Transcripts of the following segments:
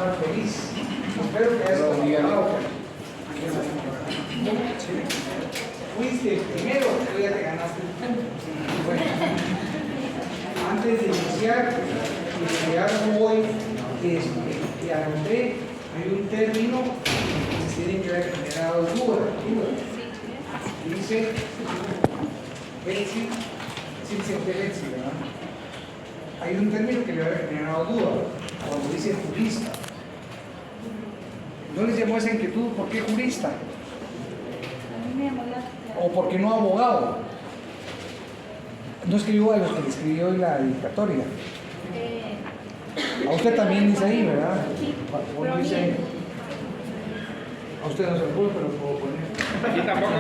final feliz. Espero que hayas trabajado. Fuiste el primero, tú ya te ganaste el punto. Bueno, antes de iniciar, hoy que anoté, hay un término que se tiene que haber generado duda. Dice Betsy, ¿verdad? Hay un término que le ha generado duda, cuando dice jurista. ¿No les llamó esa inquietud? ¿Por qué jurista? ¿O por qué no abogado? No escribió a los que le escribió en la dedicatoria. A usted también dice ahí, ¿verdad? Dice ahí. A usted no se lo puedo, pero puedo poner. Aquí tampoco.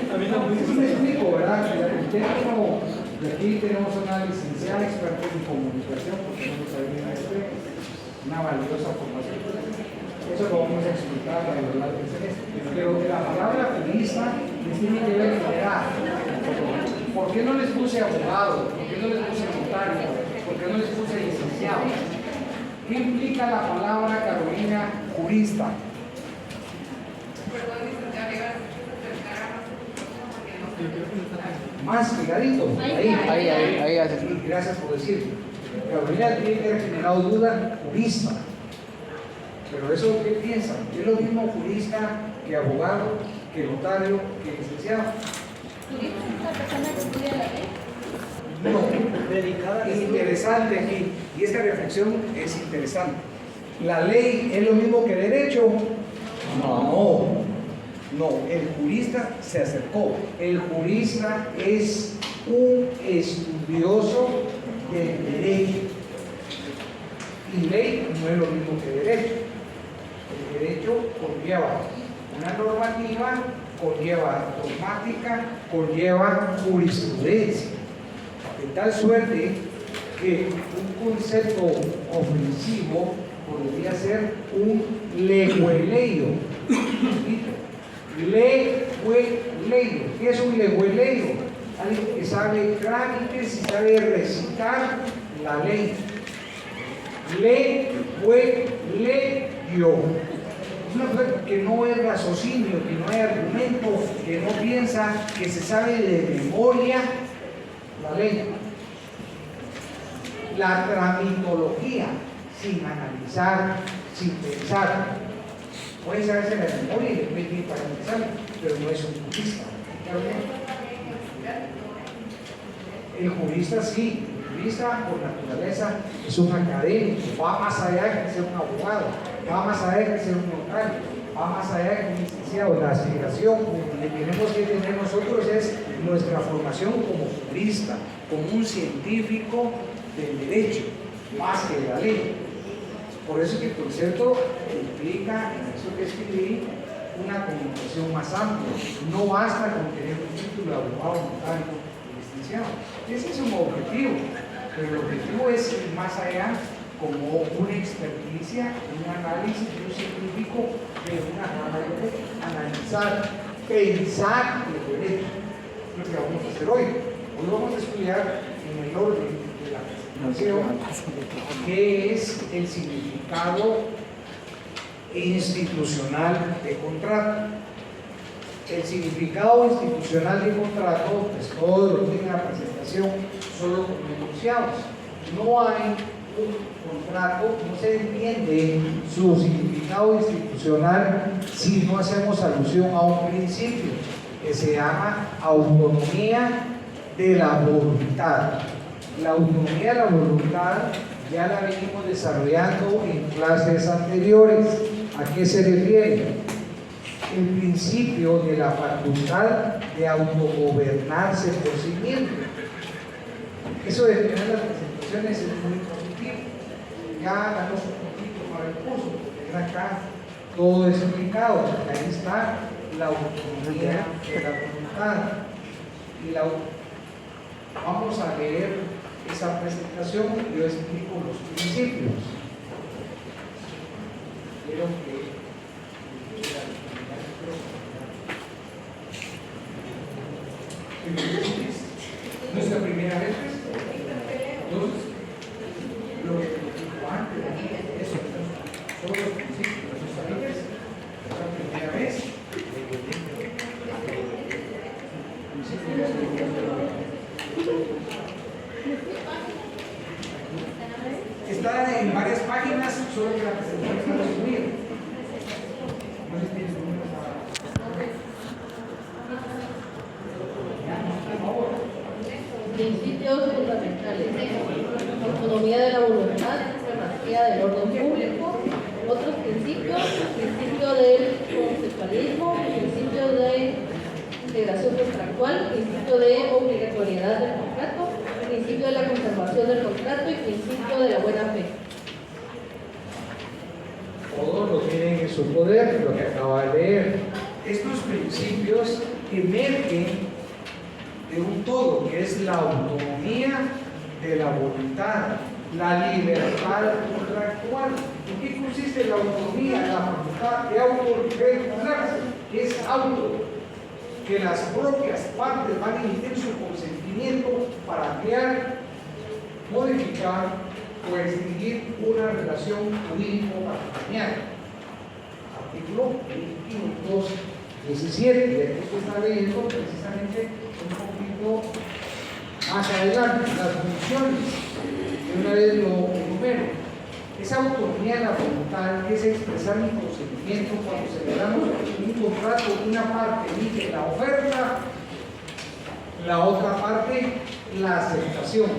A mí no me explico, ¿verdad? El término de aquí tenemos una licenciada experta en comunicación, porque no sabía una valiosa formación. Eso lo vamos a explicar a lo largo del semestre. Pero la palabra jurista les tiene que ver con edad. ¿Por qué no les puse abogado? ¿Por qué no les puse notario? ¿Por qué no les puse licenciado? ¿Qué implica la palabra, Carolina, jurista? Más pegadito. Ahí. Gracias por decirlo. Carolina tiene que haber generado duda, jurista. Pero eso, ¿qué piensan? ¿Es lo mismo jurista que abogado, que notario, que licenciado? ¿Jurista es una persona que estudia la ley? No, dedicada. Interesante aquí, y esta reflexión es interesante. ¿La ley es lo mismo que derecho? No, el jurista se acercó. El jurista es un estudioso del derecho. Y ley no es lo mismo que derecho. El derecho conlleva una normativa, conlleva dogmática, conlleva jurisprudencia. De tal suerte que un concepto ofensivo podría ser un legüeleyo. Legüeleyo. ¿Qué es un legüeleyo? Alguien que sabe trámites y sabe recitar la ley. Legüeleyo. Es una persona que no es raciocinio, que no hay argumento, que no piensa, que se sabe de memoria la ley. La tramitología, sin analizar, sin pensar. Puede saberse la memoria y después ir para analizar, pero no es un jurista. El jurista sí, el jurista por naturaleza es un académico, va más allá que ser un abogado, va más allá que ser un notario, va más allá que un licenciado. La aspiración que tenemos que tener nosotros es nuestra formación como jurista, como un científico del derecho, más que de la ley. Por eso que el concepto implica, en eso que escribí, una comunicación más amplia. No basta con tener un título de abogado, notario, licenciado. Ese es un objetivo, pero el objetivo es ir más allá como una experticia, un análisis de un científico de una rama de derecho, analizar, pensar el derecho. Es lo que vamos a hacer hoy. Hoy vamos a estudiar en el orden de la presentación qué es el significado institucional de contrato. El significado institucional de contrato, pues todo lo que tiene la presentación, solo con enunciados. No hay un contrato, no se entiende su significado institucional si no hacemos alusión a un principio que se llama autonomía de la voluntad. La autonomía de la voluntad ya la venimos desarrollando en clases anteriores. ¿A qué se refiere? El principio de la facultad de autogobernarse por sí mismo. Eso de tener las presentaciones es muy positivo. Ya damos un poquito para el curso, porque acá todo es explicado. Ahí está la autonomía de la voluntad. Vamos a leer esa presentación y yo explico los principios. Quiero que ¿no es la primera vez? en varias páginas, solo que la presentación está resumida. No les tienes números a... Principios fundamentales. Autonomía de la voluntad, supremacía del orden público. Otros principios: principio del conceptualismo, principio de integración contractual, principio de obligatoriedad del contrato, principio de la conservación del contrato y principio de la buena fe. Todos lo tienen en su poder, lo que acaba de leer. Estos principios emergen de un todo, que es la autonomía de la voluntad, la libertad contractual. ¿En qué consiste la autonomía de la voluntad? De autorregularse, que es auto, que las propias partes van a emitir su consentimiento para crear, modificar o extinguir una relación jurídico-patrimonial. Artículo 22.17, de aquí que está leyendo precisamente un poquito más adelante, las funciones, de una vez lo enumero. Esa autonomía de la voluntad es expresar mi consentimiento cuando celebramos un contrato, una parte emite la oferta, la otra parte la aceptación.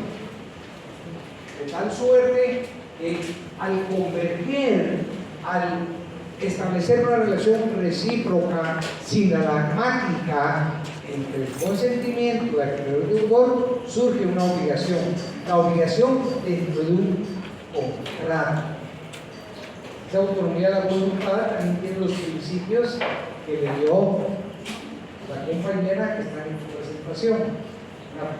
De tal suerte que al converger, al establecer una relación recíproca, sinalagmática entre el consentimiento y el deudor, surge una obligación. La obligación dentro de un contrato. Esa autonomía de la voluntad también tiene los principios que le dio la compañera que está en su presentación.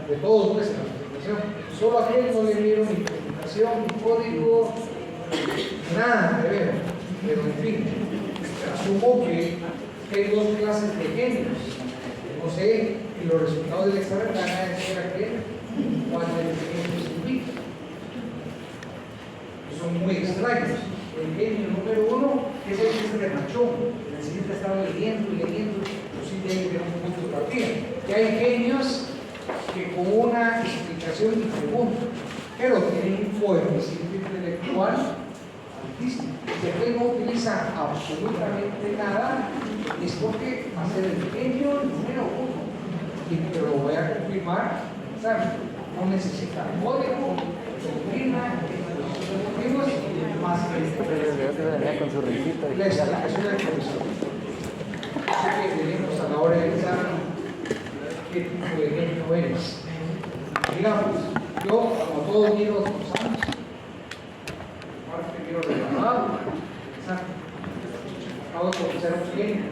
De todos, pues, en la presentación. Solo a aquel no le dieron ni presentación, ni código, nada de ver. Pero en fin, asumo que hay dos clases de genios. No sé, y los resultados del examen van a decir a qué cuando el genio se indica. Son muy extraños. El genio número uno es el que se remachó. El siguiente estaba leyendo y leyendo. Yo sí tengo un punto de partida. Que hay genios que con una explicación y pregunta, pero tienen un coeficiente intelectual altísimo. Si aquel no utiliza absolutamente nada, es porque va a ser el genio número uno. Y te lo voy a confirmar, ¿sabes? No necesita código, doctrina, motivos, más que con su risita. la explicación del profesor. Así que tenemos a la hora del examen qué tipo de genio eres. Digamos, yo, como todos miro los años, parte miro relajado, acabo de conocer a un genio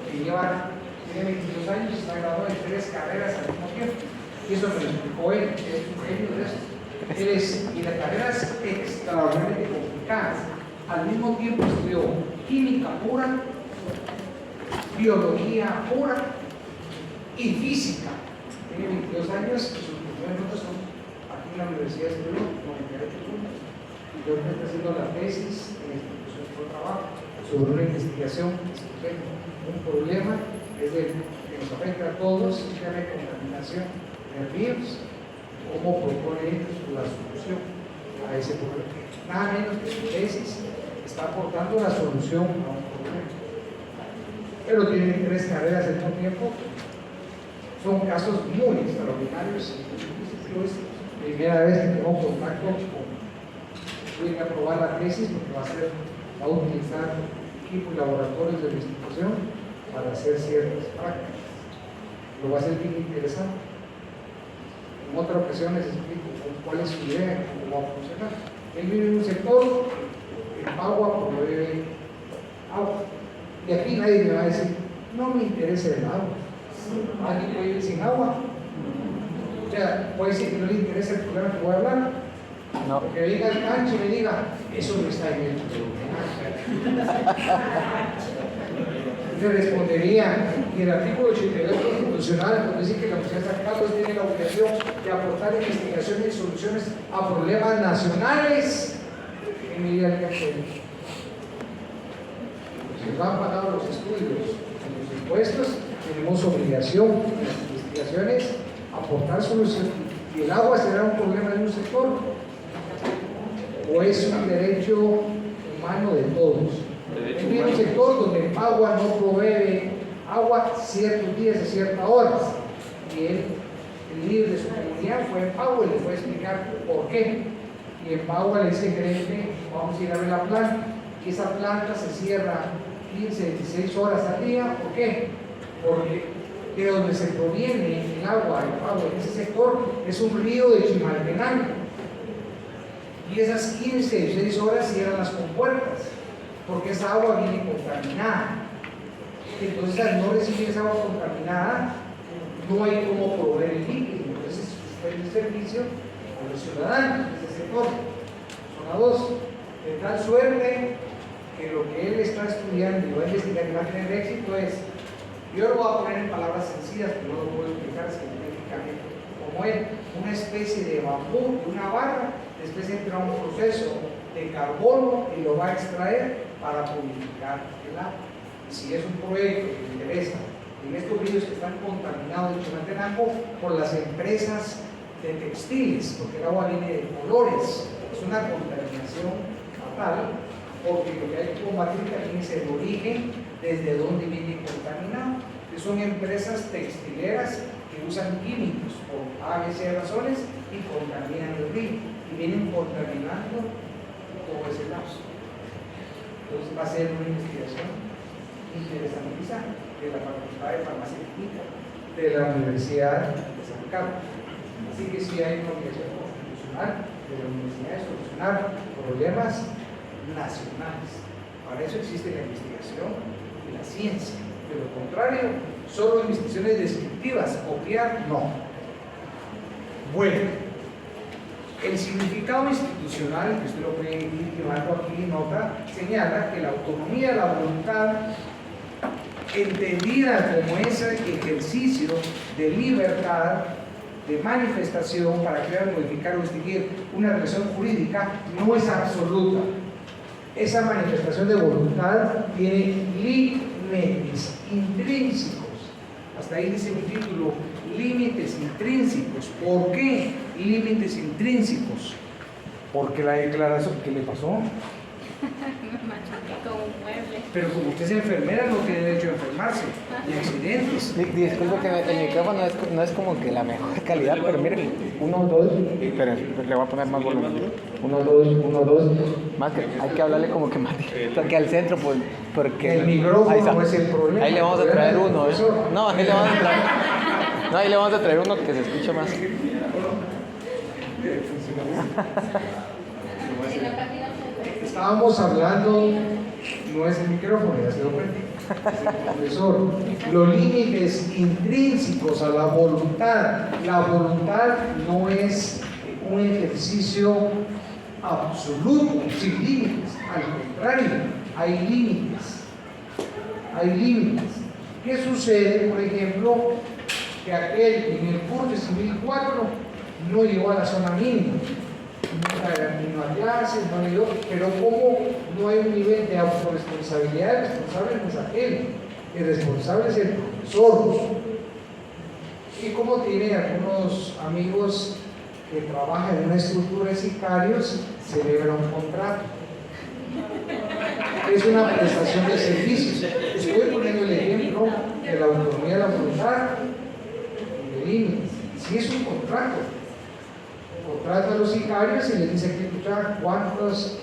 que tiene 22 años y está graduado en 3 carreras al mismo tiempo. Y eso me lo explicó él, que es un genio de eso. Y las carreras extraordinariamente complicadas. Al mismo tiempo estudió química pura, biología pura y física. Tiene 22 años y sus primeros notas son aquí en la Universidad de Perú, 98 puntos. Y yo estoy haciendo la tesis en la institución de trabajo sobre una investigación que un problema es el que nos afecta a todos, se llama contaminación de ríos. ¿Cómo propone la solución a ese problema? Nada menos que su tesis está aportando la solución a un problema. Pero tienen 3 carreras al mismo tiempo. Son casos muy extraordinarios. Es primera vez que tengo contacto con. Voy a aprobar la tesis porque va a utilizar equipos y laboratorios de la institución para hacer ciertas prácticas. Lo va a hacer bien interesante. En otra ocasión les explico cuál es su idea, cómo va a funcionar. Él vive en un sector, el agua porque bebe agua. Y aquí nadie me va a decir, no me interesa el agua. ¿Alguien puede vivir sin agua? O sea, puede decir que no le interesa el problema que voy a hablar. No. Que venga el cancho y me diga, eso no está en el le respondería que el artículo 82 constitucional cuando dice que la Universidad de San Carlos tiene la obligación de aportar investigaciones y soluciones a problemas nacionales en medida que puede. Si nos han pagado los estudios en los impuestos, tenemos obligación en las investigaciones aportar soluciones. Y el agua será un problema de un sector. o es un derecho humano de todos? Hay un sector donde el agua no provee agua ciertos días a ciertas horas, y el líder de su comunidad fue en Pagua y le fue a explicar por qué. Y en Pagua le dice: gerente, vamos a ir a ver la planta, y esa planta se cierra 15, 16 horas al día. ¿Por qué? Porque de donde se proviene el agua en Pagua, en ese sector, es un río de Chimaltenango, y esas 15, 16 horas cierran las compuertas, porque esa agua viene contaminada. Entonces, al no recibir esa agua contaminada, no hay cómo proveer el líquido. Entonces, suspende el servicio a los ciudadanos de ese sector. Zona 2. De tal suerte que lo que él está estudiando y va a investigar y va a tener éxito es, yo lo voy a poner en palabras sencillas, pero no lo puedo explicar científicamente como él, una especie de bambú, una barra, después entra un proceso de carbono y lo va a extraer para purificar el agua. Y si es un proyecto que le interesa en estos ríos que están contaminados de Chimaltenango por las empresas de textiles, porque el agua viene de colores, es una contaminación fatal, porque lo que hay que combatir también es el origen, desde dónde viene contaminado, que son empresas textileras que usan químicos por ABC razones y contaminan el río, y vienen contaminando todo ese lapso. Entonces va a ser una investigación interesantísima de la Facultad de Farmacia Clínica de la Universidad de San Carlos. Así que sí hay una obligación constitucional de la universidad de solucionar problemas nacionales. Para eso existe la investigación y la ciencia. De lo contrario, solo investigaciones descriptivas, copiar, no. Bueno, el significado institucional, que usted lo puede ir llevando aquí en nota, señala que la autonomía de la voluntad, entendida como ese ejercicio de libertad, de manifestación para crear, modificar o distinguir una relación jurídica, no es absoluta. Esa manifestación de voluntad tiene límites intrínsecos. Hasta ahí dice mi título, límites intrínsecos. ¿Por qué límites intrínsecos? Porque la declaración, ¿qué le pasó? Me machuqué con un mueble. Pero como usted es enfermera, no tiene derecho a enfermarse, ni accidentes. Disculpe que el micrófono no es como que la mejor calidad, pero miren, 1, 2, esperen, le voy a poner más volumen. 1, 2, 1, 2. Más que hay que hablarle como que más directo aquí al centro, pues, porque El micrófono no es el problema. Ahí le vamos a traer uno, ¿eh? No, ahí le vamos a traer. No, ahí le vamos a traer uno que se escuche más. Estábamos hablando, no es el micrófono, ya se dio cuenta, es el profesor, los límites intrínsecos a la voluntad. La voluntad no es un ejercicio absoluto, sin límites, al contrario, hay límites. Hay límites. ¿Qué sucede, por ejemplo, que aquel que en el curso de Civil 4 no llegó a la zona mínima? Vino a clases, no llegó, pero como no hay un nivel de autorresponsabilidad, el responsable no es aquel, el responsable es el profesor. Y como tiene algunos amigos que trabajan en una estructura de sicarios, celebra un contrato. Es una prestación de servicios. Estoy poniendo el ejemplo de la autonomía de la voluntad y de límites. Si es un contrato, contrata a los sicarios y les dice que escuchar cuántos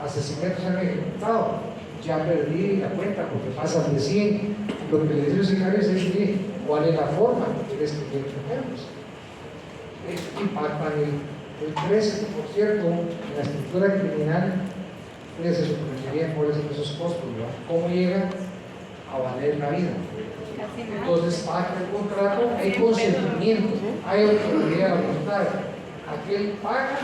asesinatos han ejecutado. Ya perdí la cuenta porque pasan de 100. Lo que les dicen los sicarios es que cuál es la forma que quieres que tenemos. Impactan el precio, por cierto, en la estructura criminal. Fíjense su bien cuáles son esos costos, ¿verdad? ¿Cómo llegan a valer la vida? Entonces, pacta el contrato, hay consentimiento, hay autonomía de la voluntad. Aquel paga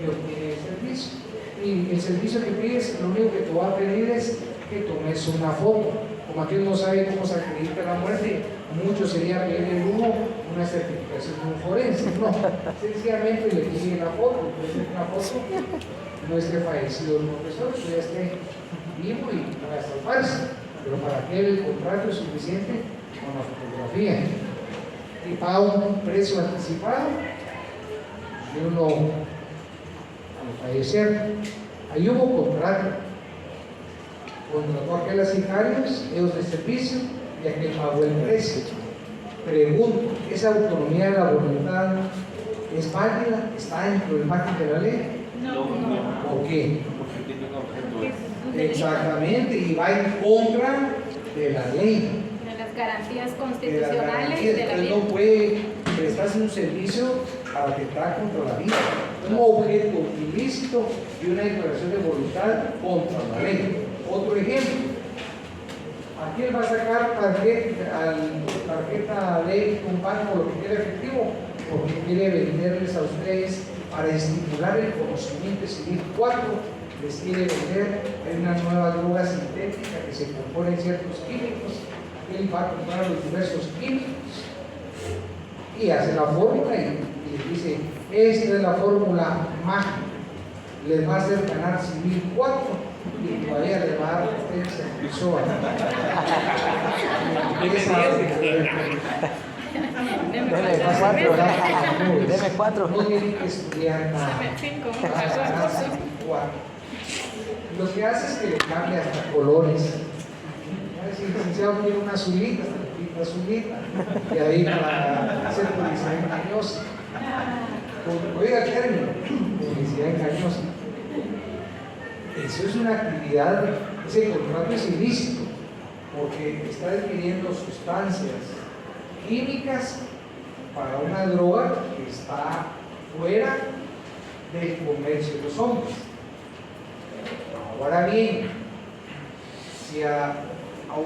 y obtiene el servicio. Y el servicio que pides, lo único que te va a pedir es que tomes una foto. Como aquel no sabe cómo se acredita la muerte, mucho sería pedirle una certificación de un forense. No, sencillamente le pide la foto, una foto. No esté fallecido el profesor, que ya esté vivo y para salvarse, pero para que el contrato es suficiente con la fotografía. Y paga un precio anticipado de uno fallecieron. Ahí hubo contrato. Contrató a aquellos sicarios, ellos de servicio, y aquel pagó el precio. Pregunto, ¿esa autonomía de la voluntad es válida? ¿Está dentro del margen de la ley? No. ¿Por qué? Porque tiene un objeto. Es un delito. Exactamente, y va en contra de la ley. De las garantías De las constitucionales garantías. de la Entonces vida. no puede prestarse un servicio para atentar contra la vida. Un objeto ilícito y una declaración de voluntad contra la ley. Otro ejemplo. Aquí él va a sacar tarjeta de un banco o lo que quiera efectivo, porque quiere venderles a ustedes para estimular el conocimiento civil. 4, les quiere vender, hay una nueva droga sintética que se compone en ciertos químicos. Él va a comprar los diversos químicos y hace la fórmula y les dice, esta es la fórmula mágica, les va a hacer ganar civil 4 y todavía les va a dar potencia en SOA. Deme 4. Deme 4. No tienen que estudiar nada. Dame 5, Vas a ganar civil 4. Lo que hace es que le cambia hasta colores. Si el licenciado quiere una azulita, hasta le pinta azulita. Y ahí para hacer publicidad engañosa. Oiga el término, publicidad engañosa. Eso es una actividad, ese contrato es ilícito, porque está adquiriendo sustancias químicas para una droga que está fuera del comercio de los hombres. Ahora bien, si a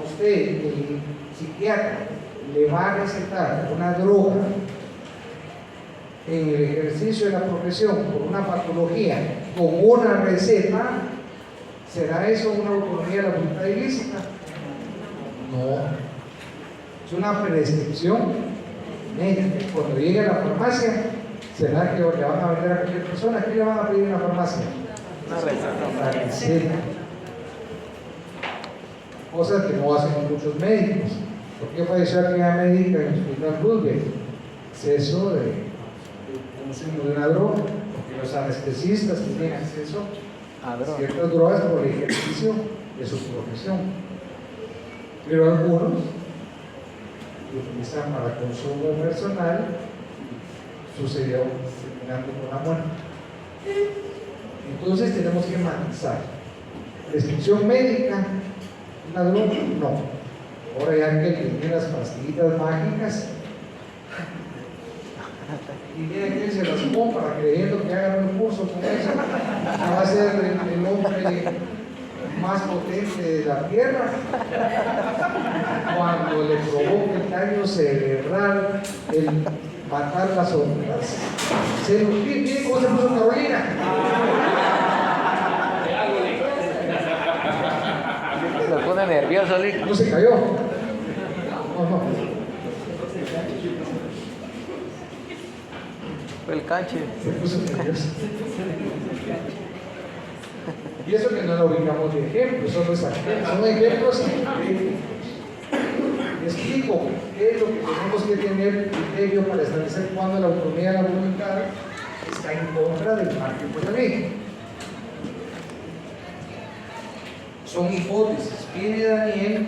usted, el psiquiatra, le va a recetar una droga en el ejercicio de la profesión por una patología con una receta, ¿será eso una autonomía de la voluntad ilícita? No. Es una prescripción médica. Cuando llegue a la farmacia, ¿será que le van a vender a cualquier persona? ¿Qué le van a pedir en la farmacia? Una receta. La receta. Cosas que no hacen muchos médicos. ¿Por qué falleció aquella médica en el hospital Roosevelt? Exceso de consumo de una droga. Porque los anestesistas tienen acceso Ah, a droga. ciertas drogas por el ejercicio de su profesión. Pero algunos lo utilizan para consumo personal, sucedió terminando con la muerte. Entonces tenemos que matizar. Prescripción médica, una droga, no. Ahora ya que tiene las pastillitas mágicas y viene que se las compra creyendo que hagan un curso con eso, va a ser el hombre más potente de la tierra cuando le provoca el daño cerebral, el matar las ondas. Miren cómo se puso Carolina. Se pone nervioso, Lick. No se cayó. No. Fue el canche. Se puso nervioso. Y eso que no lo ubicamos de ejemplos, son ejemplos técnicos. Me explico qué es lo que tenemos que tener criterio para establecer cuándo la autonomía de la voluntad está en contra del margen de la ley. Son hipótesis. Viene Daniel,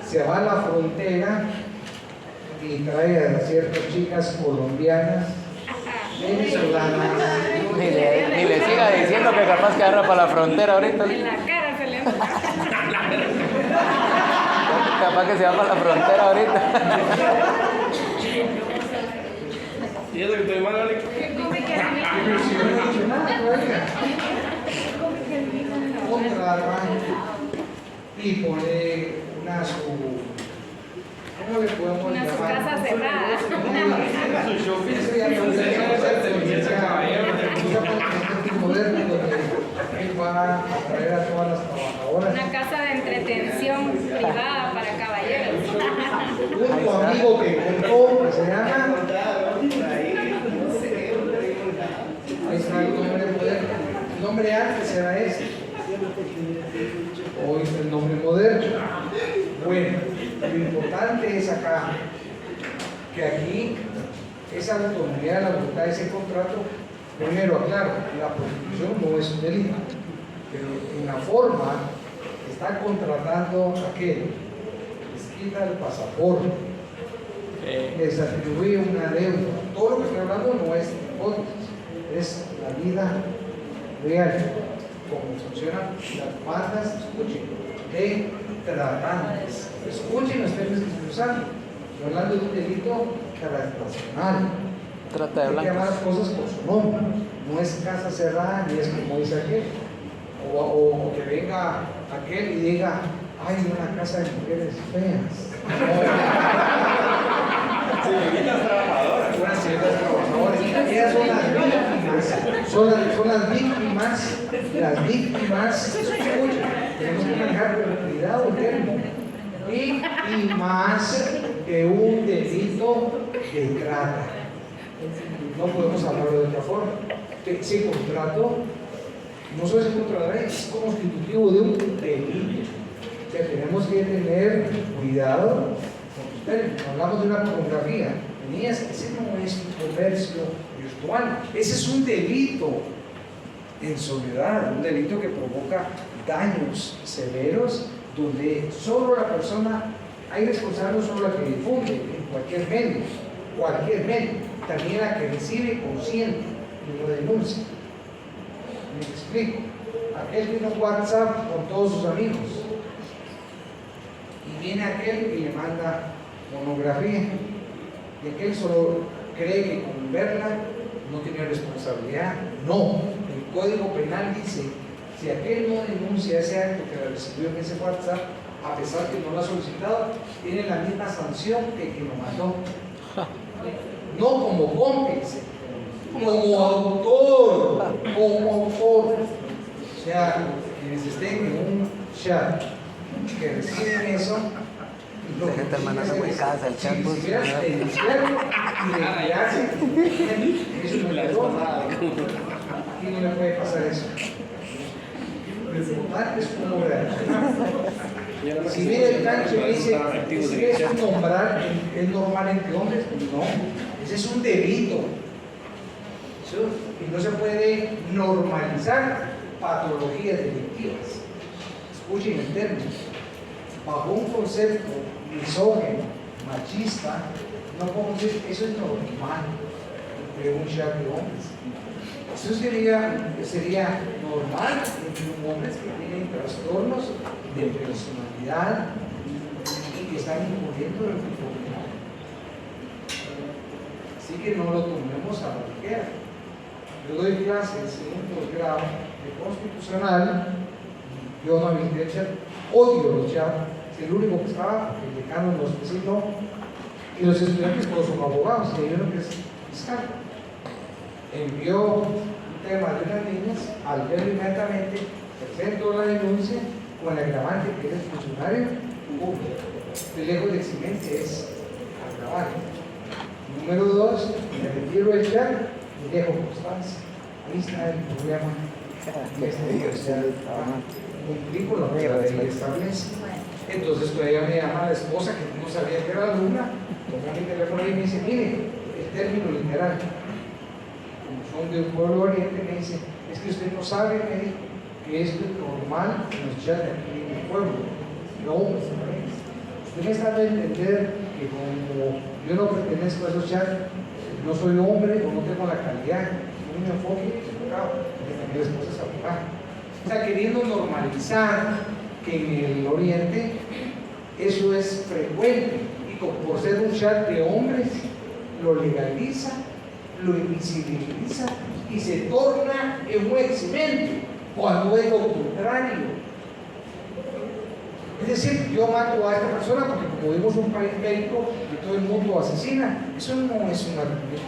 se va a la frontera y trae a ciertas chicas colombianas, venezolanas. Ni le siga diciendo que capaz que agarra para la frontera ahorita. En la cara se le Capaz que se va para la frontera ahorita. ¿Y eso que estoy mal, Alex? ¿Qué come que el niño? Pero si no he dicho nada todavía. ¿Qué come que el niño? Contra el banco y pone una su. ¿Cómo le podemos Una su llamar? casa cerrada. Eso ya no se moderno donde él va a traer a todas las trabajadoras. Una casa de entretención privada para caballeros. Un amigo que contó que se llama. Ahí está el nombre moderno. El nombre antes era ese. Hoy es el nombre moderno. Bueno, lo importante es acá que aquí esa autonomía de la voluntad, ese contrato, Primero, aclaro, la prostitución no es un delito, pero en la forma está contratando a aquel, les quita el pasaporte, les atribuye una deuda. Todo lo que estoy hablando no es hipótesis, es la vida real, cómo funcionan las bandas, escuchen, de tratantes. Escuchen los términos que estoy usando. Estoy hablando de un delito transnacional. Trata de Hay que llamar blancos. las cosas por su nombre. No es casa cerrada ni es como dice aquel. O que venga aquel y diga, hay una casa de mujeres feas. Señoritas trabajadoras. Unas señoritas trabajadoras. Ellas son las víctimas. Las víctimas, escuchen, tenemos que manejar con cuidado el término. Y más que un delito de trata. No podemos hablarlo de otra forma. Ese contrato no solo es contra la ley, es constitutivo de un delito. O sea, tenemos que tener cuidado con ustedes. Hablamos de una pornografía. Niñas, ese no es un comercio virtual, ese es un delito en soledad, un delito que provoca daños severos, donde solo la persona, hay responsable no solo la que difunde en cualquier medio, también la que recibe consciente y lo denuncia. Me explico. Aquel tiene un WhatsApp con todos sus amigos y viene aquel y le manda pornografía y aquel solo cree que con verla no tiene responsabilidad. No, el Código Penal dice, si aquel no denuncia ese acto que la recibió en ese WhatsApp, a pesar que no lo ha solicitado, tiene la misma sanción que quien lo mandó. No como cómplice, como autor. O sea, quienes estén en un chat que reciben eso, lo La que gente tienen mandando que muy hacer casa al es, chat, pues, si quisieras denunciarlo y retirarse, eso no le pasa. Aquí no le puede pasar eso. Lo importante es cómo reaccionar. Si viene el cancho y dice, es que es nombrar, es normal entre hombres, no, ese es un delito. ¿Sí? Y no se puede normalizar patologías delictivas. Escuchen el término. Bajo un concepto misógino, machista, no podemos decir eso es normal entre un chat de hombres. Eso sería normal entre hombres que tienen trastornos de personalidad y que están incurriendo en el comportamiento. Así que no lo tomemos a la ligera. Yo doy clases en un posgrado de constitucional, yo no habilité el chat, odio los chats, es el único que estaba, el decano nos presentó, y los estudiantes todos son abogados, y hay uno que es fiscal. Envió un tema de unas niñas, al verlo inmediatamente, presentó la denuncia con el agravante que es funcionario público. De lejos de eximente es agravante. Número 2, me retiro el chat y dejo constancia. Ahí está el problema. Cumplir con lo que la ley establece. Entonces todavía me llama la esposa que no sabía que era alumna, toma mi teléfono y me dice, mire, el término literal, como son de un pueblo oriente, me dice, es que usted no sabe, me dijo, que esto es normal en los chats de aquí en el pueblo. No, usted me está dando a entender que como yo no pertenezco a esos chats, no soy hombre o no tengo la calidad, un enfoque equivocado, que también la esposa es abogada. O sea, queriendo normalizar que en el oriente eso es frecuente y como por ser un chat de hombres lo legaliza, lo invisibiliza y se torna en un eximente cuando es lo contrario. Es decir, yo mato a esta persona porque como vivimos un país bélico y todo el mundo asesina, eso no es un argumento.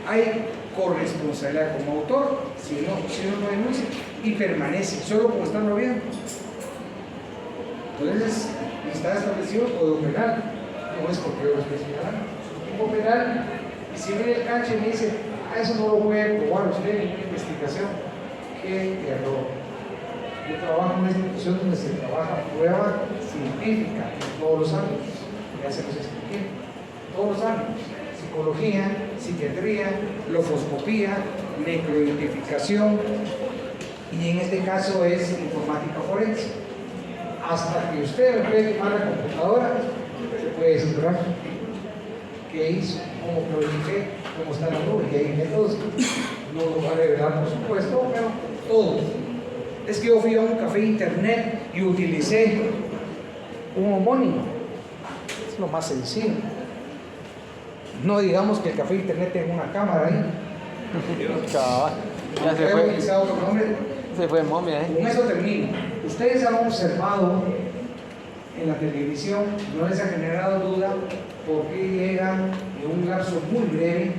Hay corresponsabilidad como autor, si uno no denuncia y permanece, solo como están viendo. Entonces, está establecido el Código Penal, no es porque yo lo estoy señalando, es un Código Penal, y si viene el canche y me dice, eso no lo puede probar usted en una investigación, qué error. Yo trabajo en una institución donde se trabaja prueba científica en todos los ámbitos, ya se los expliqué, todos los ámbitos, psicología, psiquiatría, lofoscopía, necroidentificación y en este caso es informática forense. Hasta que usted le puede quemar la computadora, se puede descifrar qué hizo, cómo codifiqué, cómo está la nube, y hay métodos, no lo va a revelar por supuesto, pero todo. Es que yo fui a un café internet y utilicé un homónimo. Es lo más sencillo. No digamos que el café internet tenga una cámara ahí. Cabal. Ya se He fue. utilizado otro nombre. Se fue momia, Con eso termino. Ustedes han observado en la televisión, no les ha generado duda por qué llegan en un lapso muy breve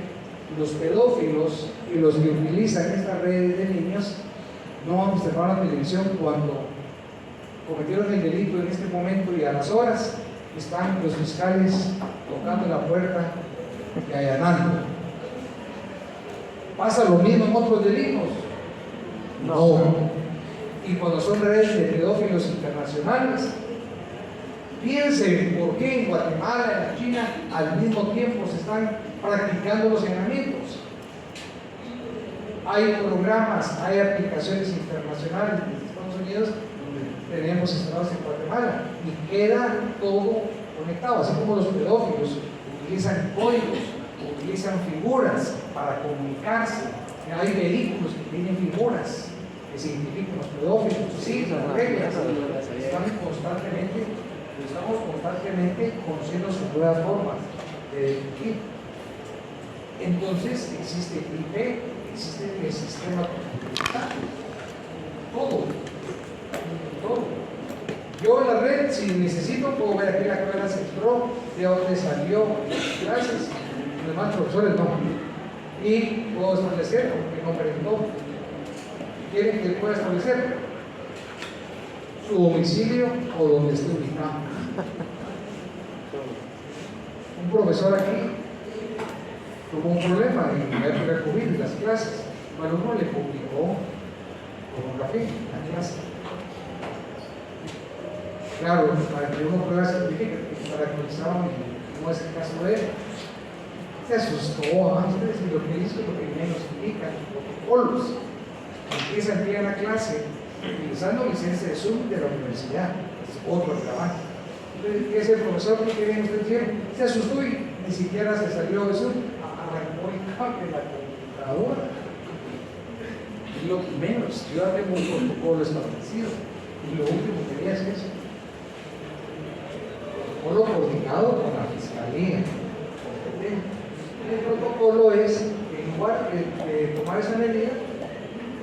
los pedófilos y los que utilizan estas redes de niños. No han observado la televisión cuando cometieron el delito en este momento y a las horas están los fiscales tocando la puerta y allanando. ¿Pasa lo mismo en otros delitos? No. Y cuando son redes de pedófilos internacionales, piensen por qué en Guatemala, en la China, al mismo tiempo se están practicando los allanamientos. Hay programas, hay aplicaciones internacionales de Estados Unidos donde tenemos instalados en Guatemala y queda todo conectado, así como los pedófilos utilizan códigos, utilizan figuras para comunicarse. Hay vehículos que tienen figuras que se identifican los pedófilos, sí, las reglas, estamos constantemente conociendo sus nuevas formas de delinquir. Entonces existe el IP, existe el sistema computarizado, todo. Yo en la red, si necesito, puedo ver aquí la clase se entró, de dónde salió clases, los demás profesores no. Y puedo establecer, porque no preguntó, quieren que pueda establecer su domicilio o donde esté ubicado. Un profesor aquí tuvo un problema en la época de COVID en las clases. Un alumno le publicó pornografía en la clase. Claro, para que uno pueda certificar, para que lo examen, como es el caso de él, se asustó antes y lo que hizo es lo que menos indica, los protocolos. Empieza a enviar la clase utilizando licencia de Zoom de la universidad, es otro trabajo. Entonces, ¿qué es el profesor? ¿Qué quieren ustedes decir? Se asustó y ni siquiera se salió de Zoom, arrancó el cable de la computadora. Y lo menos, yo ya tengo un protocolo establecido y lo último que quería es eso. Protocolo coordinado con la fiscalía. El protocolo es que en lugar de tomar esa medida,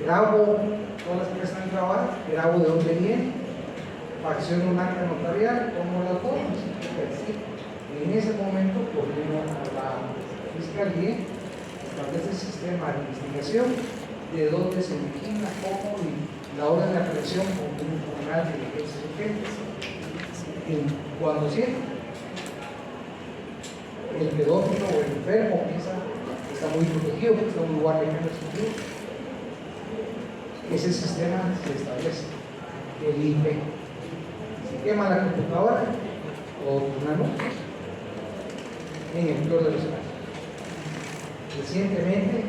grabo todas las que están grabadas, grabo de dónde viene, acciono un acta notarial, tomo las formas. En ese momento, coordino a la fiscalía, establece el sistema de investigación, de dónde se origina, cómo y la orden de aprehensión con un tribunal de diligencias urgentes. Cuando siente el pedófilo o el enfermo piensa que está muy protegido, que está en un lugar de menos seguro, ese sistema se establece, el IP. Se quema la computadora o una nube, en el peor de los casos. Recientemente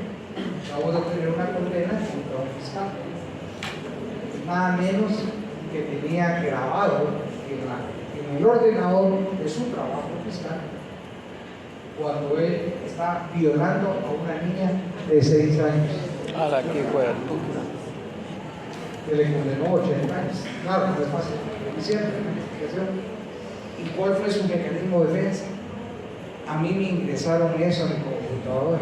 acabo de obtener una condena contra un fiscal, nada menos que tenía grabado en el ordenador de su trabajo fiscal cuando él está violando a una niña de 6 años. A la que fue. Que le condenó 80 años. Claro, no es fácil. Diciendo la investigación. ¿Y cuál fue su mecanismo de defensa? A mí me ingresaron eso a mi computadora.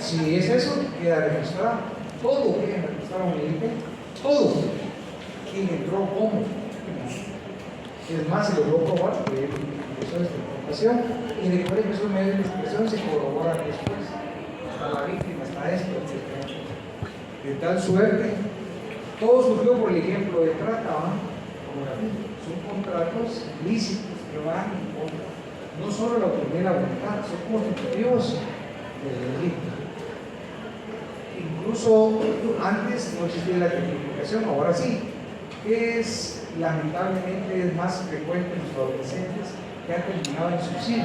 Si es eso, queda registrado. Todo queda registrado en el IP. Todo. ¿Quién entró? ¿Cómo? Es más, se logró probar que empezó esta información y recuerden que esos medios de investigación se corroboran después. Hasta la víctima, hasta esto, etc. De tal suerte, todo surgió por el ejemplo de trata, son contratos lícitos que van en contra, no solo la autonomía de la voluntad, son constitutivos del delito. Incluso antes no existía la tipificación, ahora sí, que lamentablemente es más frecuente en los adolescentes que han terminado en suicidio.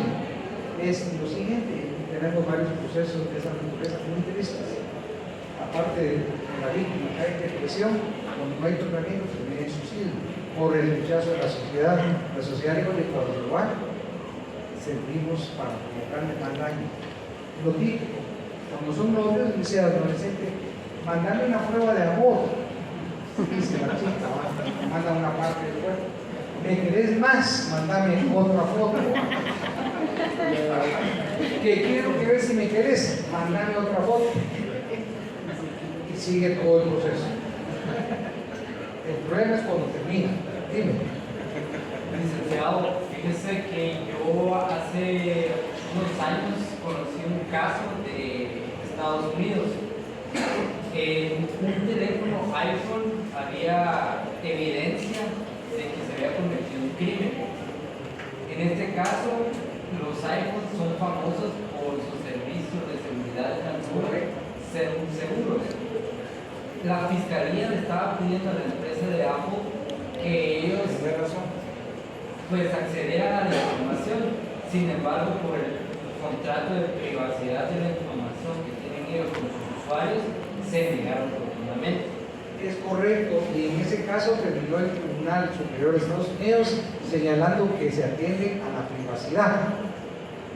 es lo siguiente: tenemos varios procesos de esa naturaleza muy tristes. Aparte de la víctima que hay depresión, cuando no hay tratamiento, termina en suicidio por el rechazo de la sociedad. La sociedad igual servimos para provocarle más daño. Lo típico, cuando son novios, dice al adolescente, mandame una prueba de amor. Dice la chica, manda una parte del cuerpo. ¿Me querés más? Mándame otra foto. Que quiero que veas si me querés, mándame otra foto. Y sigue todo el proceso. El problema es cuando termina. Dime. Licenciado, fíjese que yo hace unos años conocí un caso de Estados Unidos. En un teléfono iPhone había evidencia de que se había cometido un crimen. En este caso, los iPhones son famosos por sus servicios de seguridad en la nube seguros. La fiscalía le estaba pidiendo a la empresa de Apple que ellos pues accedieran a la información. Sin embargo, por el contrato de privacidad de la información que tienen ellos con sus usuarios, se negaron rotundamente. Es correcto, y en ese caso terminó el Tribunal Superior de Estados Unidos señalando que se atiende a la privacidad.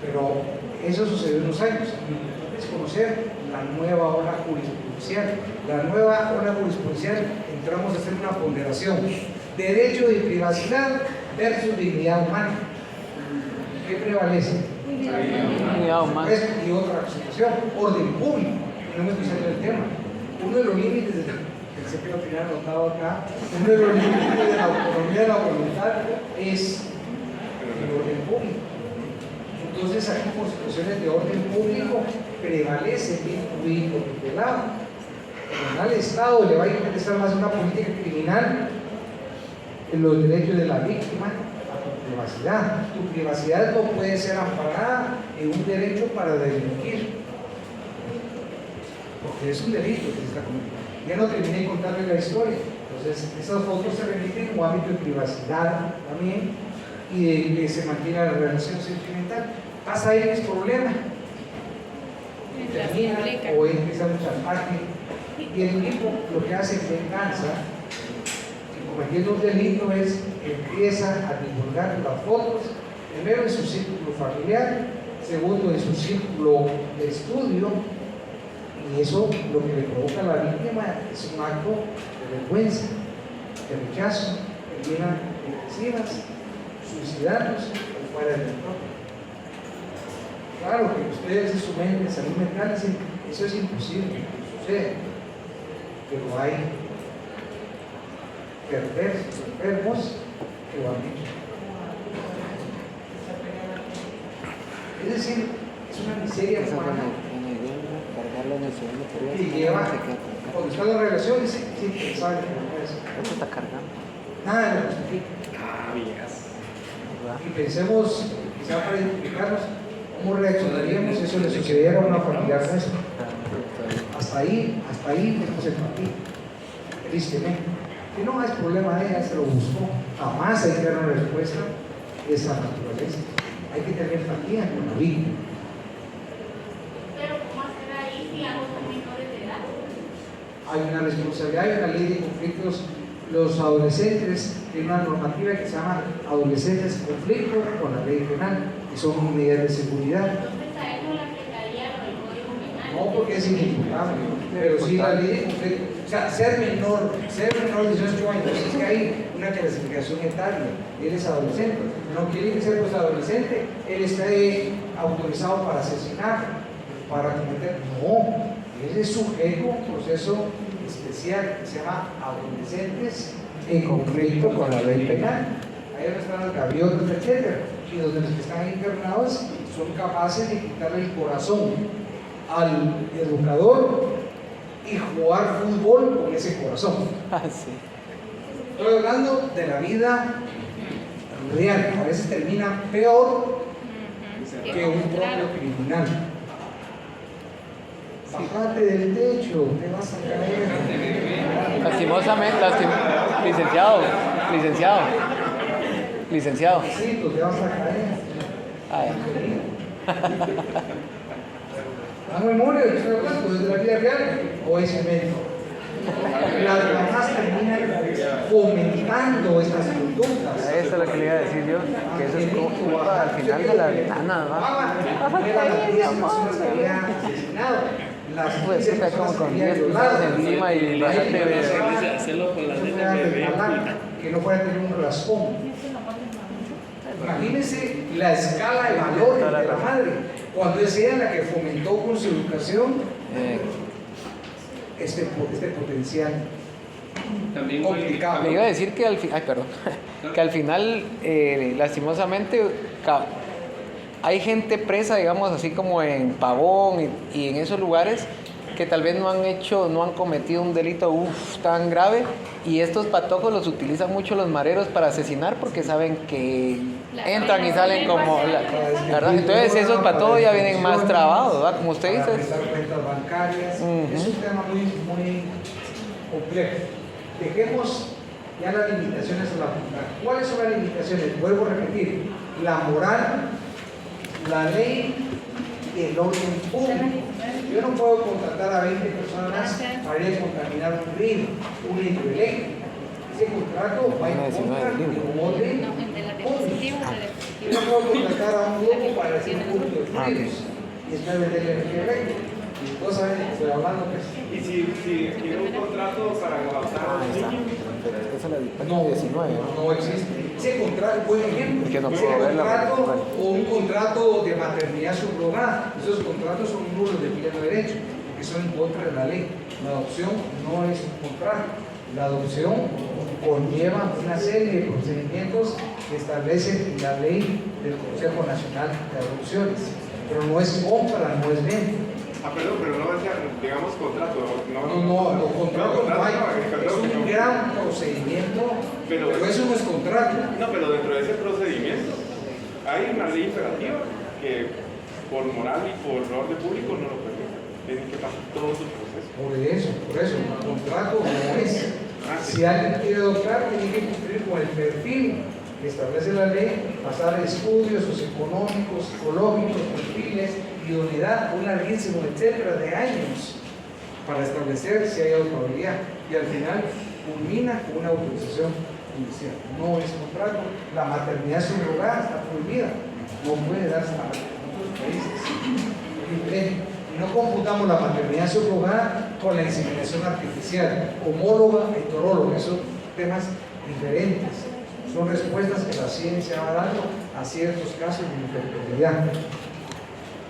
Pero eso sucedió en los años. Es conocer la nueva ola jurisprudencial. La nueva ola jurisprudencial, entramos a hacer una ponderación: derecho de privacidad versus dignidad humana. ¿Qué prevalece? Dignidad humana. Y otra situación, orden público. No me estoy diciendo el tema. Uno de los límites de pensé que lo tenía anotado acá, uno de los límites de la autonomía de la voluntad es el orden público. Entonces, aquí por situaciones de orden público prevalece el bien jurídico tutelado. Al Estado le va a interesar más una política criminal en los derechos de la víctima a tu privacidad. Tu privacidad no puede ser amparada en un derecho para delinquir, porque es un delito que se está cometiendo. Ya no terminé de contarle la historia. Entonces, esas fotos se remiten en un ámbito de privacidad también y de que se mantiene la relación sentimental. Pasa ahí el problema. Termina o empieza un chantaje y el tipo lo que hace es venganza. Cometiendo un delito es que empieza a divulgar las fotos, primero en su círculo familiar, segundo en su círculo de estudio, y eso lo que le provoca a la víctima es un acto de vergüenza, de rechazo, que llenan depresivas, suicidándose o fuera del entorno. Claro que ustedes en su mente, en salud mental, dicen, eso es imposible que suceda, pero hay perversos, enfermos que lo han hecho. Es decir, es una miseria humana que lleva, cuando está en la relación, dice, sí, pensaba que no es. Esto está cargando. Nada lo justifica. Y pensemos, quizá para identificarnos, cómo reaccionaríamos si eso le sucediera a una familiar nuestra. Hasta ahí tenemos empatía, tristemente. Que no es problema de ella, se lo buscó. Jamás hay que dar una respuesta de esa naturaleza. Hay que tener empatía con la víctima. Pero ¿cómo hacer ahí si ambos son menores de edad? Hay una responsabilidad, hay una ley de conflictos. Los adolescentes tienen una normativa que se llama adolescentes en conflicto con la ley penal, que son medidas de seguridad. Entonces a eso le aplicaría lo del Código Penal. No porque es inimputable, pero sí la ley de conflicto. O sea, ser menor de 18 años, es que hay una clasificación etaria. Él es adolescente, no quiere que sea pues adolescente, él está autorizado para asesinar, para cometer. No, él es sujeto a un proceso especial que se llama adolescentes en conflicto con la ley penal. Ahí donde están las gaviotas, etc. Y donde los que están internados son capaces de quitarle el corazón al educador y jugar fútbol con ese corazón. Sí. Estoy hablando de la vida real, a veces termina peor que un propio criminal. Bájate del techo, te vas a caer. Lastimosamente, licenciado. Sí, te vas a caer. Ay. La memoria de que estoy hablando es de la vida real o es invento. Las mamás terminan fomentando estas conductas. Eso es lo que le iba a decir yo, que eso es culpa al final de la ventana, pues sí, está como con 10 personas encima y la gente ve. Hacerlo con la neta que no pueda tener un raspón. Imagínense la escala de valores de la madre, cuando es ella la que fomentó con su educación este potencial También complicado. Le iba a decir que que al final, lastimosamente, hay gente presa, digamos, así como en Pavón y en esos lugares que tal vez no han cometido un delito tan grave, y estos patojos los utilizan mucho los mareros para asesinar porque saben que entran y salen como ¿verdad? Entonces esos patojos ya vienen más trabados, ¿verdad? Como usted Para dice. prestar cuentas bancarias. Es un tema muy complejo. Dejemos ya las limitaciones a la voluntad. ¿Cuáles son las limitaciones? Vuelvo a repetir: la moral, la ley y el orden público. Yo no puedo contratar a 20 personas para ir a contaminar un río, un hidroeléctrico. Ese contrato va en contra de un orden público. Yo no puedo contratar a un grupo para hacer un culto de ruidos y después vender energía eléctrica. Y todos saben de que estoy hablando. Y si quiero un contrato para adoptar a un niño, Esa es la No, 19. no existe. Ese contrato, buen ejemplo. Es que no Ese puedo verla, contrato pero- o un contrato de maternidad subrogada. Esos contratos son nulos de pleno derecho, porque son en contra de la ley. La adopción no es un contrato. La adopción conlleva una serie de procedimientos que establece la ley del Consejo Nacional de Adopciones. Pero no es compra, no es venta. perdón, pero no decía, digamos, contrato. No, los contratos no hay. Es un gran procedimiento, pero eso no es contrato. No, pero dentro de ese procedimiento hay una ley imperativa que por moral y por orden público no lo permite. Tienen que pasar todo su proceso. Por eso, el contrato no es. Si alguien quiere adoptar, tiene que cumplir con el perfil que establece la ley, pasar estudios socioeconómicos, psicológicos, perfiles, idoneidad, un larguísimo, etcétera, de años para establecer si hay autorabilidad. Y al final culmina con una autorización judicial. No es contrato. La maternidad subrogada está prohibida. No puede darse en otros países. Y no computamos la maternidad subrogada con la inseminación artificial, homóloga e heteróloga. Son temas diferentes. Son respuestas que la ciencia va dando a ciertos casos de infertilidad.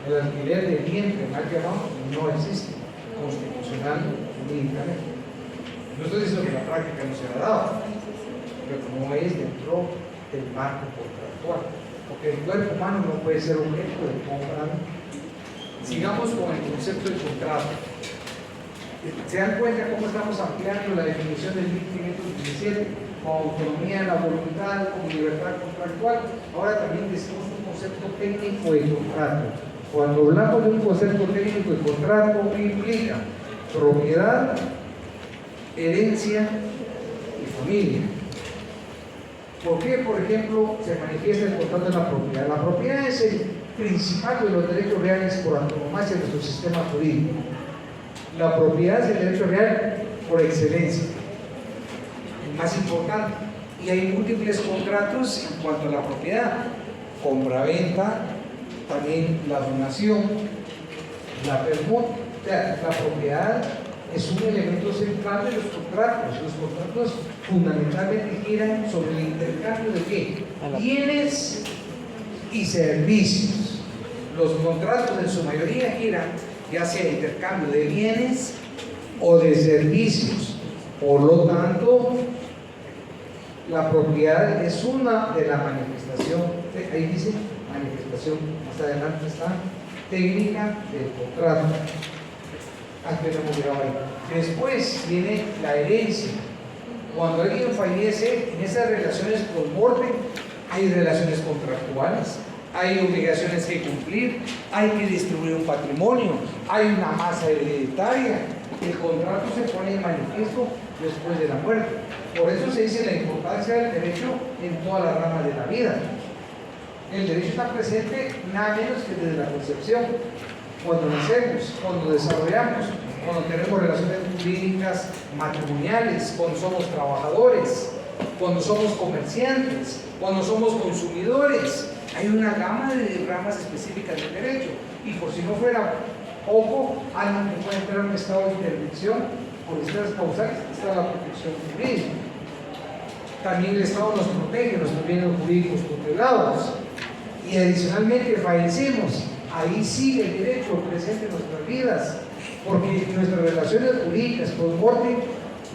El alquiler de vientre, mal llamado, no existe constitucional jurídicamente. No estoy diciendo que la práctica no se ha dado, pero no es dentro del marco contractual, porque el cuerpo humano no puede ser objeto de compra. Sigamos con el concepto de contrato. ¿Se dan cuenta cómo estamos ampliando la definición del 1517? Con autonomía de la voluntad, con libertad contractual. Ahora también decimos un concepto técnico de contrato. Cuando hablamos de un concepto técnico de contrato, ¿qué implica? Propiedad, herencia y familia. ¿Por qué, por ejemplo, se manifiesta el contrato de la propiedad? La propiedad es el principal de los derechos reales por antonomasia de nuestro sistema jurídico. La propiedad es el derecho real por excelencia, el más importante. Y hay múltiples contratos en cuanto a la propiedad: compra-venta, también la donación, la permuta. O sea, la propiedad es un elemento central de los contratos. Los contratos fundamentalmente giran sobre el intercambio de ¿qué? Bienes y servicios. Los contratos en su mayoría giran ya sea intercambio de bienes o de servicios. Por lo tanto, la propiedad es una de la manifestación, ahí dice manifestación, más adelante está, técnica del contrato. Antes lo hemos llegado ahí. Después viene la herencia. Cuando alguien fallece, en esas relaciones por muerte hay relaciones contractuales, hay obligaciones que cumplir, hay que distribuir un patrimonio, hay una masa hereditaria. El contrato se pone en manifiesto después de la muerte. Por eso se dice la importancia del derecho en todas las ramas de la vida. El derecho está presente nada menos que desde la concepción, cuando nacemos, cuando desarrollamos, cuando tenemos relaciones jurídicas matrimoniales, cuando somos trabajadores, cuando somos comerciantes, cuando somos consumidores. Hay una gama de ramas específicas del derecho. Y por si no fuera poco, alguien que puede entrar en un estado de intervención por estas causales, está la protección jurídica. También el Estado nos protege, nuestros bienes jurídicos tutelados. Y adicionalmente fallecemos, ahí sigue el derecho presente en nuestras vidas, porque nuestras relaciones jurídicas con muerte,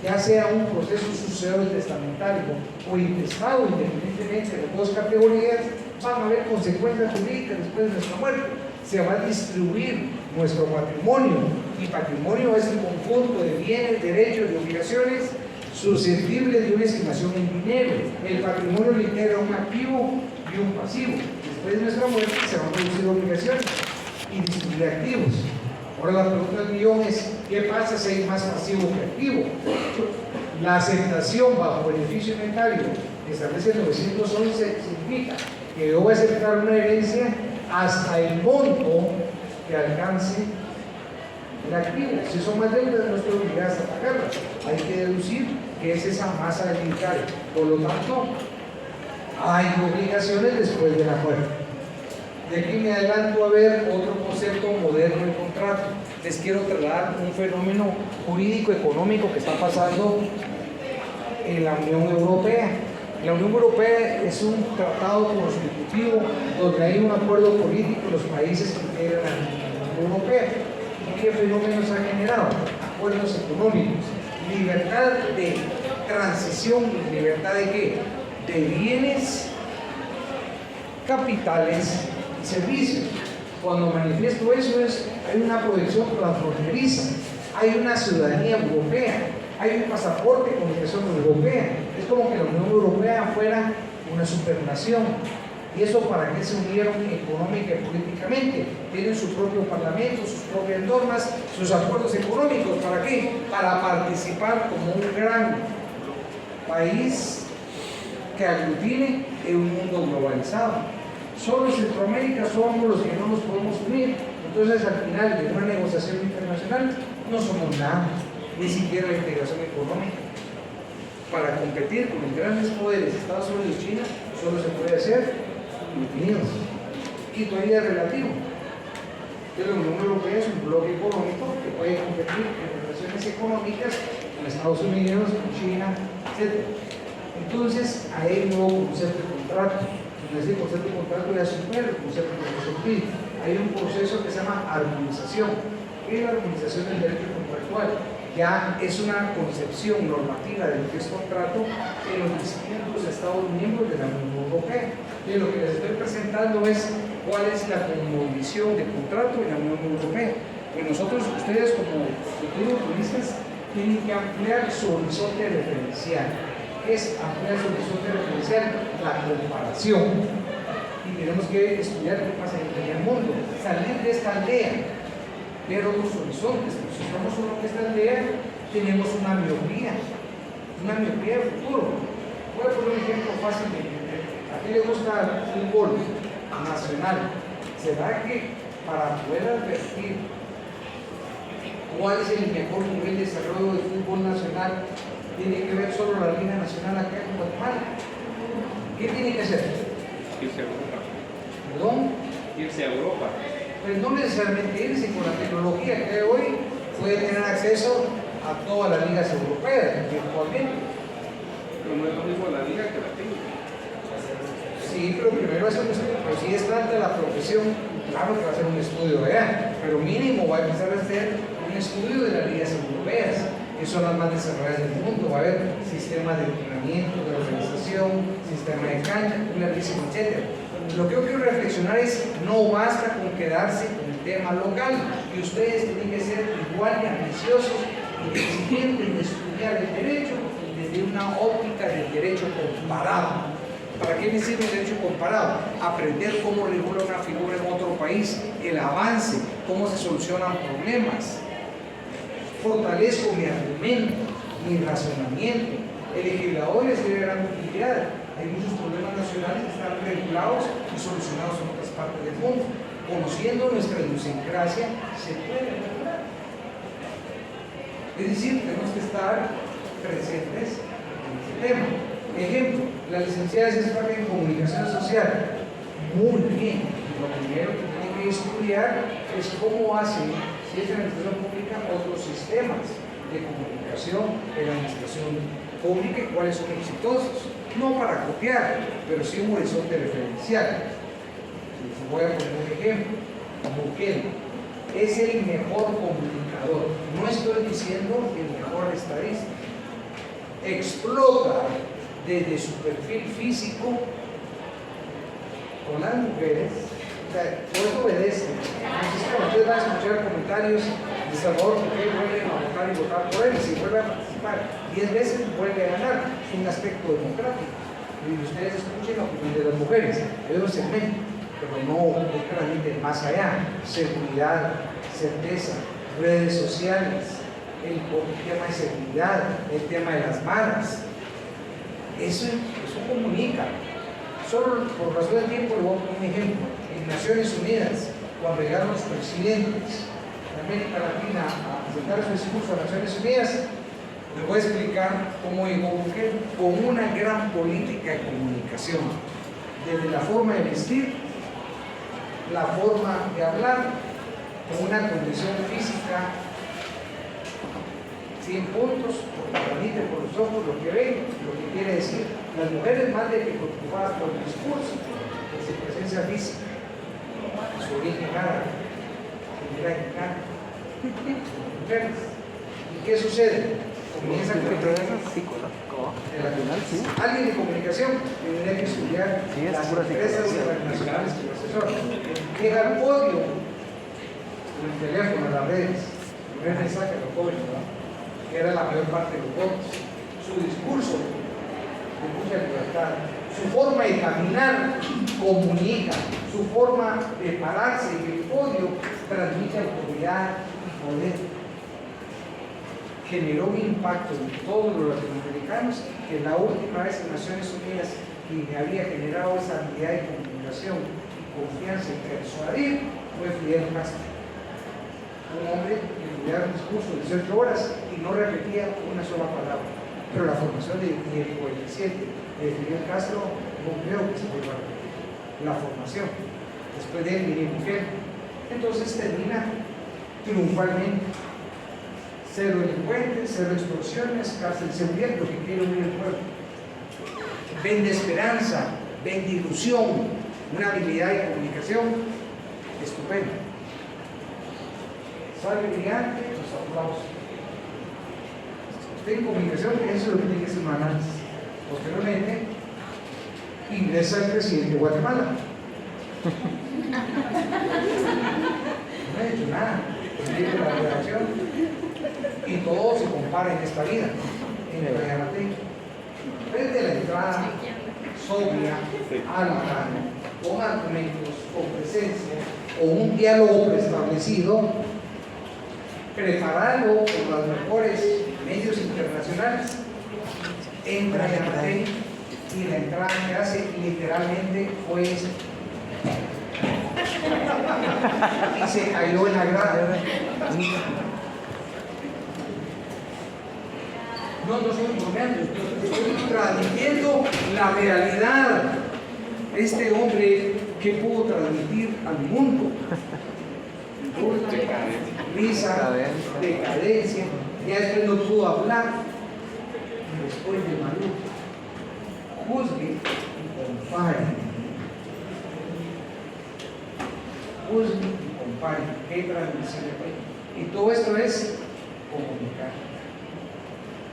ya sea un proceso sucesor testamentario o intestado, independientemente de las dos categorías, van a haber consecuencias jurídicas después de nuestra muerte. Se va a distribuir nuestro patrimonio, y patrimonio es el conjunto de bienes, derechos y obligaciones susceptibles de una estimación en dinero. El patrimonio le integra un activo y un pasivo. Después de nuestra muerte se van a producir obligaciones y distribuir activos. Ahora la pregunta del millón es, ¿qué pasa si hay más pasivo que activo? La aceptación bajo beneficio inventario que establece el 911 significa que yo voy a aceptar una herencia hasta el monto que alcance el activo. Si son más deudas, no estoy obligado a pagarlas. Hay que deducir que es esa masa del inventario. Por lo tanto, hay obligaciones después de la muerte. De aquí me adelanto a ver otro concepto moderno de contrato. Les quiero trasladar un fenómeno jurídico económico que está pasando en la Unión Europea. La Unión Europea es un tratado constitutivo donde hay un acuerdo político de los países que integran la Unión Europea. ¿Y qué fenómenos han generado? Acuerdos económicos, libertad de transición, libertad de qué? De bienes, capitales y servicios. Cuando manifiesto eso hay una proyección transfronteriza, hay una ciudadanía europea, hay un pasaporte de comunicación europea. Es como que la Unión Europea fuera una supernación. ¿Y eso para qué se unieron económica y políticamente? Tienen su propio parlamento, sus propias normas, sus acuerdos económicos. ¿Para qué? Para participar como un gran país que aglutine en un mundo globalizado. Solo en Centroamérica somos los que no nos podemos unir. Entonces, al final de una negociación internacional, no somos nada, ni siquiera la integración económica. Para competir con los grandes poderes, Estados Unidos y China, solo se puede hacer unidos. Y todavía es relativo. La Unión Europea es un bloque económico que puede competir en relaciones económicas con Estados Unidos, con China, etc. Entonces, hay un nuevo concepto de contrato. En ese concepto de contrato ya supera el concepto de consultivo. Hay un proceso que se llama armonización. ¿Qué es la armonización del derecho contractual? Ya es una concepción normativa de lo que es contrato en los distintos Estados miembros de la Unión Europea. Y lo que les estoy presentando es cuál es la condición de contrato en la Unión Europea. Pues nosotros, ustedes como futuros juristas, tienen que ampliar su horizonte referencial. Es ampliar su horizonte referencial, la comparación. Y tenemos que estudiar qué pasa en el mundo, salir de esta aldea, ver otros horizontes. Pero si estamos solo en esta aldea, tenemos una miopía de futuro. Voy a poner un ejemplo fácil. ¿A quién le gusta el fútbol nacional? ¿Será que para poder advertir cuál es el mejor nivel de desarrollo del fútbol nacional, tiene que ver solo la Liga Nacional acá en Guatemala? ¿Qué tiene que hacer? Irse a Europa. ¿Perdón? Irse a Europa. Pues no necesariamente irse, con la tecnología que hay hoy puede tener acceso a todas las ligas europeas virtualmente. Pero no es lo mismo la liga que la técnica. Sí, pero primero hacer un estudio. Pero si es tanta la profesión, claro que va a hacer un estudio allá, pero mínimo va a empezar a hacer un estudio de las ligas europeas, que son las más desarrolladas del mundo. Va a haber sistemas de entrenamiento, de organización, sistema de cancha, larguísimo, etc. Lo que yo quiero reflexionar es, no basta con quedarse con el tema local, y ustedes tienen que ser igual de ambiciosos y exigentes de estudiar el derecho desde una óptica del derecho comparado. ¿Para qué me sirve el derecho comparado? Aprender cómo regula una figura en otro país, el avance, cómo se solucionan problemas. Fortalezco mi argumento, mi razonamiento. El legislador es de gran utilidad. Hay muchos problemas nacionales que están regulados y solucionados en otras partes del mundo. Conociendo nuestra idiosincrasia, se puede mejorar. Es decir, tenemos que estar presentes en este tema. Ejemplo, la licenciada es experta en comunicación social. Muy bien. Lo primero que tiene que estudiar es cómo hacen, si es en la administración pública, otros sistemas de comunicación en la administración pública y cuáles son exitosos. No para copiar, pero sí un horizonte referencial. Voy a poner un ejemplo. Bukele es el mejor comunicador. No estoy diciendo el mejor estadista. Explota desde su perfil físico con las mujeres. O sea, todo eso obedece. Ustedes van a escuchar comentarios de Salvador porque vuelven a votar y votar por él. Si vuelve a participar 10 veces, vuelve a ganar. Es un aspecto democrático. Y ustedes escuchen la opinión de las mujeres. Es un segmento, pero no claramente más allá. Seguridad, certeza, redes sociales, el tema de seguridad, el tema de las malas. Eso comunica. Solo por razón del tiempo le voy a poner un ejemplo. En Naciones Unidas, cuando llegaron los presidentes de América Latina a presentar su discurso a Naciones Unidas, les voy a explicar cómo llegó Bukele con una gran política de comunicación, desde la forma de vestir, la forma de hablar, con una condición física 100 puntos, porque transmite por los ojos lo que ven, lo que quiere decir. Las mujeres más de que preocupadas por el discurso, por su presencia física, su origen árabe, mujeres. ¿Y qué sucede? Comienza con alguien de comunicación tendría que estudiar las empresas internacionales que lo asesoran. Llega al podio con el teléfono, las redes, el primer mensaje de los jóvenes, que era la mayor parte de los votos, su discurso de mucha libertad, su forma de caminar comunica, su forma de pararse en el podio transmite autoridad y poder. Generó un impacto en todos los latinoamericanos que la última vez en Naciones Unidas quien había generado esa habilidad de comunicación y confianza y persuadir fue Fidel Castro, un hombre que estudiaba un discurso de 18 horas y no repetía una sola palabra. Pero la formación y el coeficiente de Fidel Castro no creo que se vuelva a repetir. La formación. Después de él viene Bukele. Entonces termina triunfalmente. Cero delincuentes, cero explosiones, cárcel de seguridad, lo que quiere unir el pueblo. Vende esperanza, vende ilusión, una habilidad de comunicación estupenda. Sale brillante, los aplausos. Usted en comunicación, eso es lo que tiene que hacer un análisis. Posteriormente, ingresa el presidente de Guatemala. No ha hecho nada. Tiene la redacción. Y todo se compara en esta vida, en el Valladolid. Desde la entrada sobria, al grano, con argumentos, con presencia, con un diálogo preestablecido, preparado por los mejores medios internacionales, entra en Valladolid y la entrada que hace literalmente fue esa. Y se cayó en la grada. No estoy bromeando, estoy transmitiendo la realidad. Este hombre que pudo transmitir al mundo. Risa, decadencia, ya después no pudo hablar. Después de Malú, juzgue y compare. Juzgue y compare. ¿Qué transmisión hay? Y todo esto es comunicar.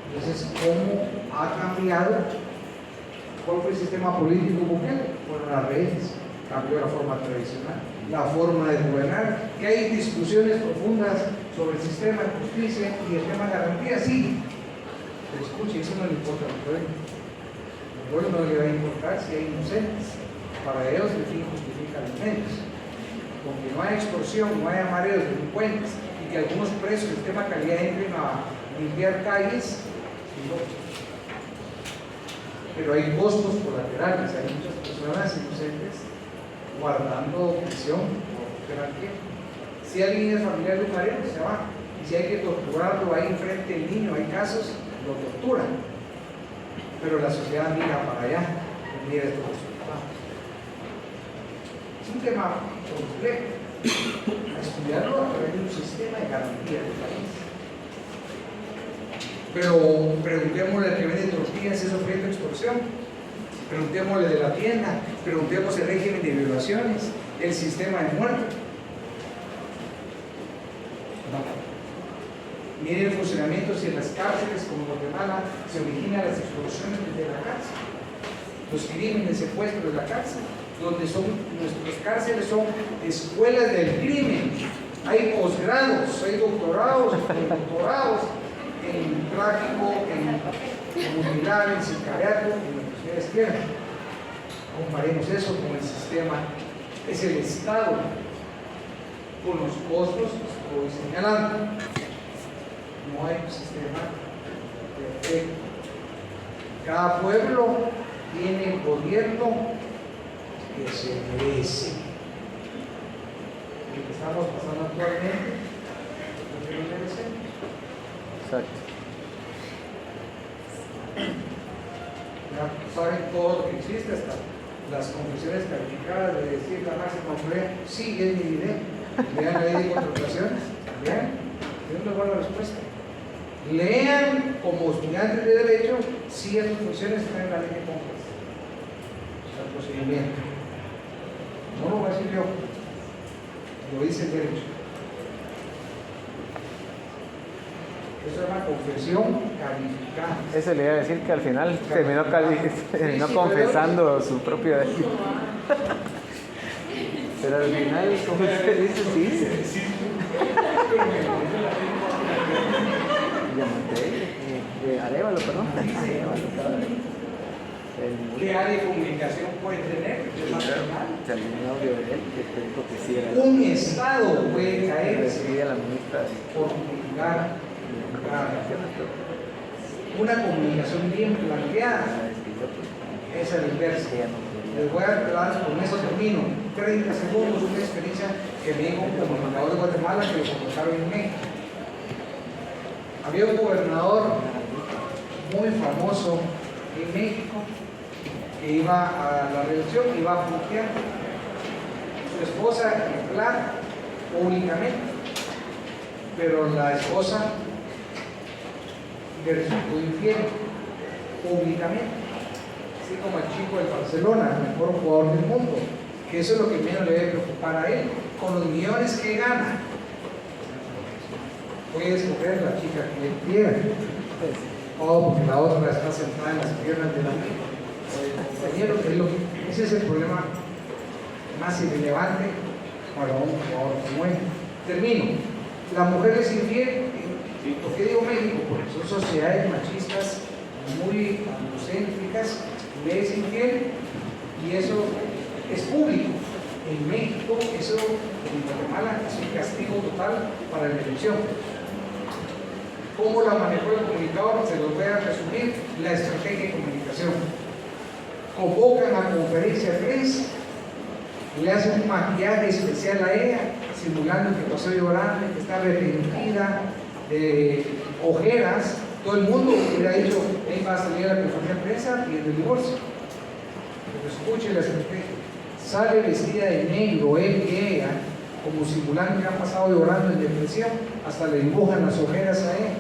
Entonces, ¿cómo ha cambiado? ¿Cuál fue el sistema político Bukele? Fueron las redes, cambió la forma tradicional, la forma de gobernar, que hay discusiones profundas sobre el sistema de justicia y el tema de garantía, sí, pero escuche, eso no le importa al pueblo. Al pueblo no le va a importar si hay inocentes, para ellos el fin justifica los medios. Con que no hay extorsión, no hay mareos, delincuentes, y que algunos presos del tema calidad entren a limpiar calles, pero hay costos colaterales, hay muchas personas inocentes guardando prisión por jerarquía. Si alguien es familiar de un marido, se va. Y si hay que torturarlo ahí enfrente del niño, hay casos, lo torturan. Pero la sociedad mira para allá, y mira estos resultados. Es un tema complejo, a estudiarlo a través de un sistema de garantía del país. Pero preguntémosle al que vende tortillas, ¿es objeto de extorsión? Preguntémosle de la tienda, preguntemos el régimen de violaciones, el sistema de muerte. Miren el funcionamiento si en las cárceles como en Guatemala se originan las explosiones desde la cárcel, los crímenes, secuestros de la cárcel, donde son nuestras cárceles son escuelas del crimen. Hay posgrados, hay doctorados, doctorados en tráfico, en comunidad, en sicariato, en lo que ustedes quieran. Comparemos eso con el sistema, es el Estado, con los costos que estoy señalando. No hay un sistema perfecto. Cada pueblo tiene el gobierno que se merece. Lo que estamos pasando actualmente, lo que nos merecemos. Exacto. Ya saben todo lo que existe, hasta las confesiones calificadas de decir la máxima autoridad, sí, es mi idea. Vean la ley de contrataciones, vean, es una buena respuesta. Lean como estudiantes de derecho si esas funciones están en la ley de compras, el procedimiento. No lo voy a decir yo, lo dice el derecho. Eso es una confesión calificada. Eso le iba a decir que al final terminó confesando su propio delito. Pero al final, como usted dice, sí. De Arevalo, perdón. ¿Qué área de comunicación puede tener? Salió un audio de él que dijo que sí era. Un Estado puede caerse Recibía la ministra por comunicar una comunicación bien planteada. Es el inverso. Les voy a hablar, con eso termino. 30 segundos, una experiencia que me dijo un gobernador de Guatemala que lo contrataron en México. Había un gobernador muy famoso en México que iba a la reelección, iba a puntear. Su esposa en plata públicamente, pero la esposa le resultó infiel públicamente, así como el chico del Barcelona, el mejor jugador del mundo, que eso es lo que menos le debe preocupar a él, con los millones que gana. Puede escoger la chica que él quiera, o porque la otra está sentada en las piernas del amigo. Compañero, ese es el problema más irrelevante para un jugador como él. Termino. La mujer es infiel. ¿Por qué digo México? Porque son sociedades machistas muy androcéntricas. Le es infiel y eso es público. En México, eso en Guatemala es un castigo total para la elección. ¿Cómo la manejó el comunicador? Se los voy a resumir. La estrategia de comunicación. Convocan a conferencia de prensa, le hacen un maquillaje especial a ella, simulando que pasó llorando, que está arrepentida, de ojeras. Todo el mundo hubiera dicho, él va a salir a la conferencia de prensa y el divorcio. Pero escuche la estrategia. Sale vestida de negro, él y ella, como simulando que han pasado llorando en depresión, hasta le dibujan las ojeras a él.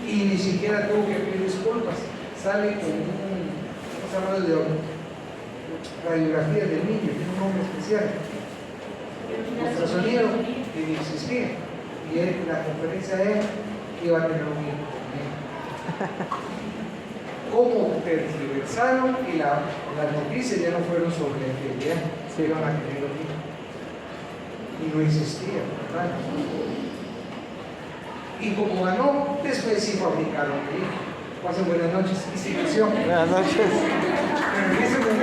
Y ni siquiera tuvo que pedir disculpas. Sale con un de radiografía del niño, tiene un nombre especial. Ultrasonido que ni existía. Y él, la conferencia de él iba a tener un hijo con él. Cómo tergiversaron y las noticias ya no fueron sobre la infidelidad, se iban a tener un hijo. Y no existía, ¿verdad? Y como ganó, después sí fabricaron el hijo. Pasen buenas noches. Y situación. Buenas noches. Pero en ese momento